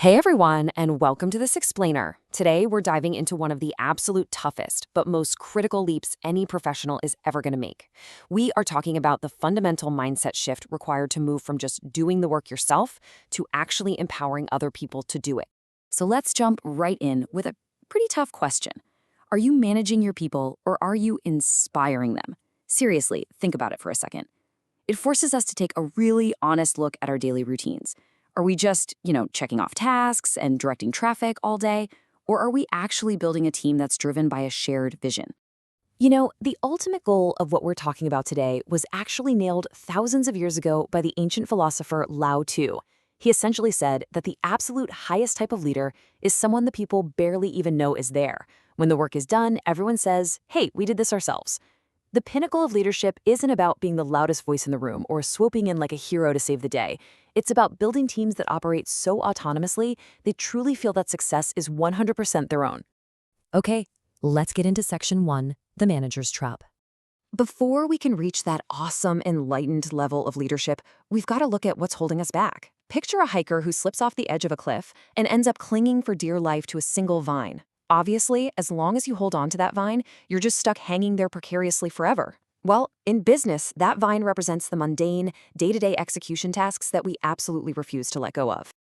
Hey everyone, and welcome to This Explainer. Today, we're diving into one of the absolute toughest but most critical leaps any professional is ever going to make. We are talking about the fundamental mindset shift required to move from just doing the work yourself to actually empowering other people to do it. So let's jump right in with a pretty tough question. Are you managing your people or are you inspiring them? Seriously, think about it for a second. It forces us to take a really honest look at our daily routines. Are we just, checking off tasks and directing traffic all day? Or are we actually building a team that's driven by a shared vision? The ultimate goal of what we're talking about today was actually nailed thousands of years ago by the ancient philosopher Lao Tzu. He essentially said that the absolute highest type of leader is someone the people barely even know is there. When the work is done, everyone says, "Hey, we did this ourselves." The pinnacle of leadership isn't about being the loudest voice in the room or swooping in like a hero to save the day. It's about building teams that operate so autonomously they truly feel that success is 100% their own. Okay, let's get into section 1, the manager's trap. Before we can reach that awesome, enlightened level of leadership, we've got to look at what's holding us back. Picture a hiker who slips off the edge of a cliff and ends up clinging for dear life to a single vine. Obviously, as long as you hold on to that vine, you're just stuck hanging there precariously forever. Well, in business, that vine represents the mundane, day-to-day execution tasks that we absolutely refuse to let go of.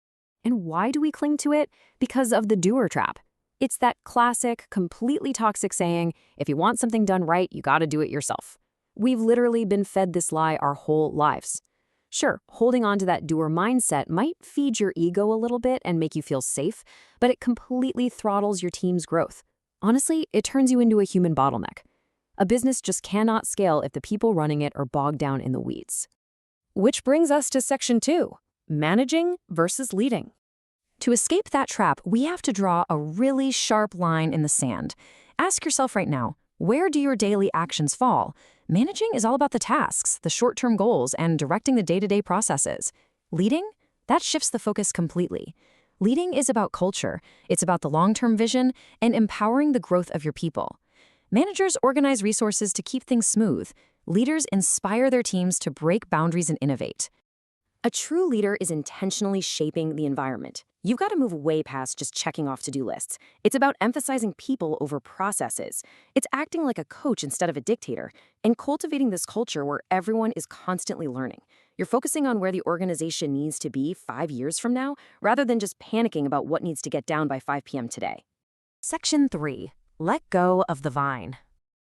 And why do we cling to it? Because of the doer trap. It's that classic, completely toxic saying, if you want something done right, you gotta do it yourself. We've literally been fed this lie our whole lives. Sure, holding on to that doer mindset might feed your ego a little bit and make you feel safe, but it completely throttles your team's growth. Honestly, it turns you into a human bottleneck. A business just cannot scale if the people running it are bogged down in the weeds. Which brings us to section 2, managing versus leading. To escape that trap, we have to draw a really sharp line in the sand. Ask yourself right now, where do your daily actions fall? Managing is all about the tasks, the short-term goals, and directing the day-to-day processes. Leading? That shifts the focus completely. Leading is about culture, it's about the long-term vision, and empowering the growth of your people. Managers organize resources to keep things smooth. Leaders inspire their teams to break boundaries and innovate. A true leader is intentionally shaping the environment. You've got to move way past just checking off to-do lists. It's about emphasizing people over processes. It's acting like a coach instead of a dictator, and cultivating this culture where everyone is constantly learning. You're focusing on where the organization needs to be 5 years from now, rather than just panicking about what needs to get down by 5 p.m. today. Section 3. Let go of the vine.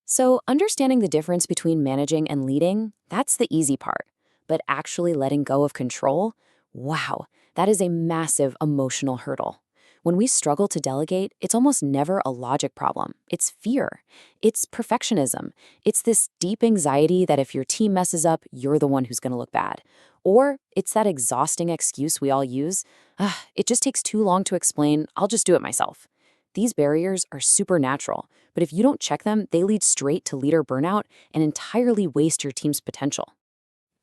So, understanding the difference between managing and leading, that's the easy part. But actually letting go of control, wow, that is a massive emotional hurdle. When we struggle to delegate, it's almost never a logic problem. It's fear. It's perfectionism. It's this deep anxiety that if your team messes up, you're the one who's going to look bad. Or it's that exhausting excuse we all use, it just takes too long to explain, I'll just do it myself. These barriers are supernatural, but if you don't check them, they lead straight to leader burnout and entirely waste your team's potential.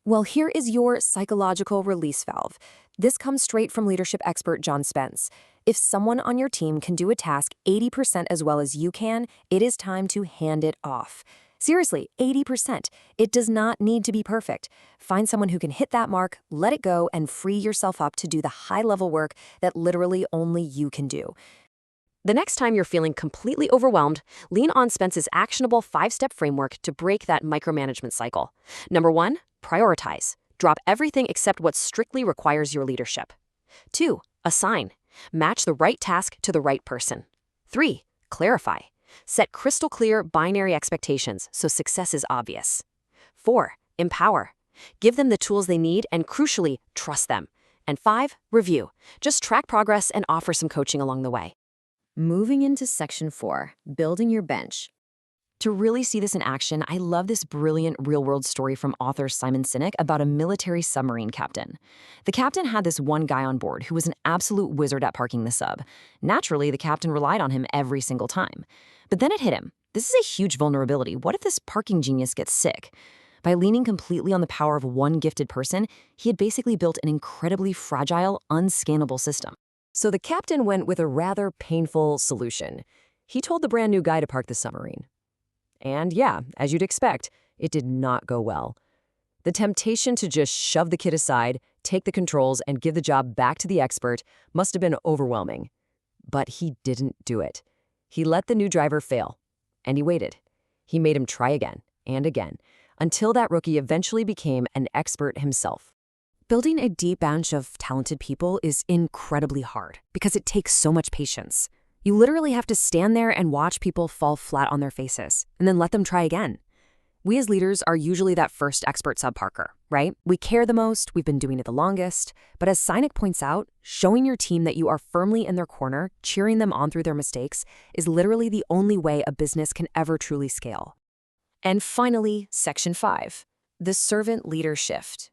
Well, here is your psychological release valve. This comes straight from leadership expert John Spence. If someone on your team can do a task 80% as well as you can, it is time to hand it off. Seriously, 80%. It does not need to be perfect. Find someone who can hit that mark, let it go, and free yourself up to do the high-level work that literally only you can do. The next time you're feeling completely overwhelmed, lean on Spence's actionable 5-step framework to break that micromanagement cycle. Number 1, prioritize. Drop everything except what strictly requires your leadership. 2, assign. Match the right task to the right person. 3, clarify. Set crystal clear binary expectations so success is obvious. 4, empower. Give them the tools they need and, crucially, trust them. And 5, review. Just track progress and offer some coaching along the way. Moving into section 4, building your bench. To really see this in action, I love this brilliant real-world story from author Simon Sinek about a military submarine captain. The captain had this one guy on board who was an absolute wizard at parking the sub. Naturally, the captain relied on him every single time. But then it hit him. This is a huge vulnerability. What if this parking genius gets sick? By leaning completely on the power of one gifted person, he had basically built an incredibly fragile, unscannable system. So the captain went with a rather painful solution. He told the brand new guy to park the submarine. And yeah, as you'd expect, it did not go well. The temptation to just shove the kid aside, take the controls and give the job back to the expert must have been overwhelming. But he didn't do it. He let the new driver fail, and he waited. He made him try again and again, until that rookie eventually became an expert himself. Building a deep bench of talented people is incredibly hard because it takes so much patience. You literally have to stand there and watch people fall flat on their faces, and then let them try again. We as leaders are usually that first expert subparker, right? We care the most, we've been doing it the longest, but as Sinek points out, showing your team that you are firmly in their corner, cheering them on through their mistakes, is literally the only way a business can ever truly scale. And finally, Section 5, the servant leader shift.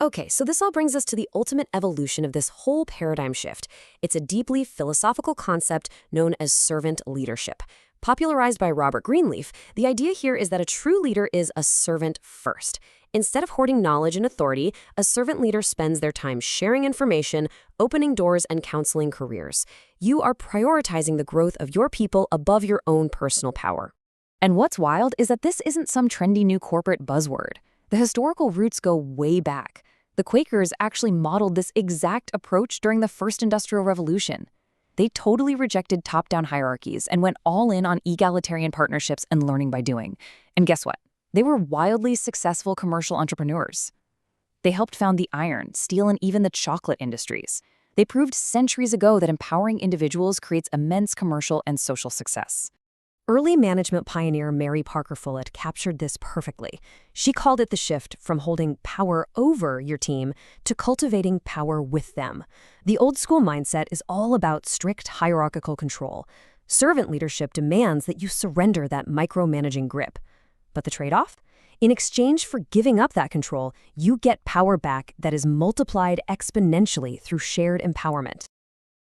Okay, so this all brings us to the ultimate evolution of this whole paradigm shift. It's a deeply philosophical concept known as servant leadership. Popularized by Robert Greenleaf, the idea here is that a true leader is a servant first. Instead of hoarding knowledge and authority, a servant leader spends their time sharing information, opening doors, and counseling careers. You are prioritizing the growth of your people above your own personal power. And what's wild is that this isn't some trendy new corporate buzzword. The historical roots go way back. The Quakers actually modeled this exact approach during the First Industrial Revolution. They totally rejected top-down hierarchies and went all in on egalitarian partnerships and learning by doing. And guess what? They were wildly successful commercial entrepreneurs. They helped found the iron, steel, and even the chocolate industries. They proved centuries ago that empowering individuals creates immense commercial and social success. Early management pioneer Mary Parker Follett captured this perfectly. She called it the shift from holding power over your team to cultivating power with them. The old-school mindset is all about strict hierarchical control. Servant leadership demands that you surrender that micromanaging grip. But the trade-off? In exchange for giving up that control, you get power back that is multiplied exponentially through shared empowerment.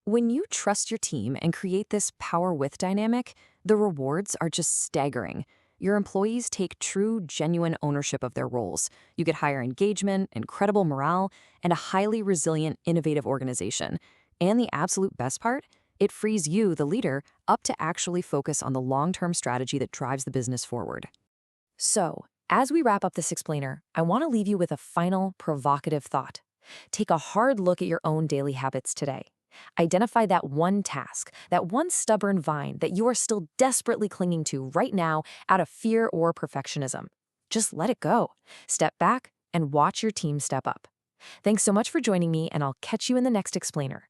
When you trust your team and create this power-with dynamic, the rewards are just staggering. Your employees take true, genuine ownership of their roles. You get higher engagement, incredible morale, and a highly resilient, innovative organization. And the absolute best part? It frees you, the leader, up to actually focus on the long-term strategy that drives the business forward. So, as we wrap up this explainer, I want to leave you with a final, provocative thought. Take a hard look at your own daily habits today. Identify that one task, that one stubborn vine that you are still desperately clinging to right now out of fear or perfectionism. Just let it go. Step back and watch your team step up. Thanks so much for joining me, and I'll catch you in the next explainer.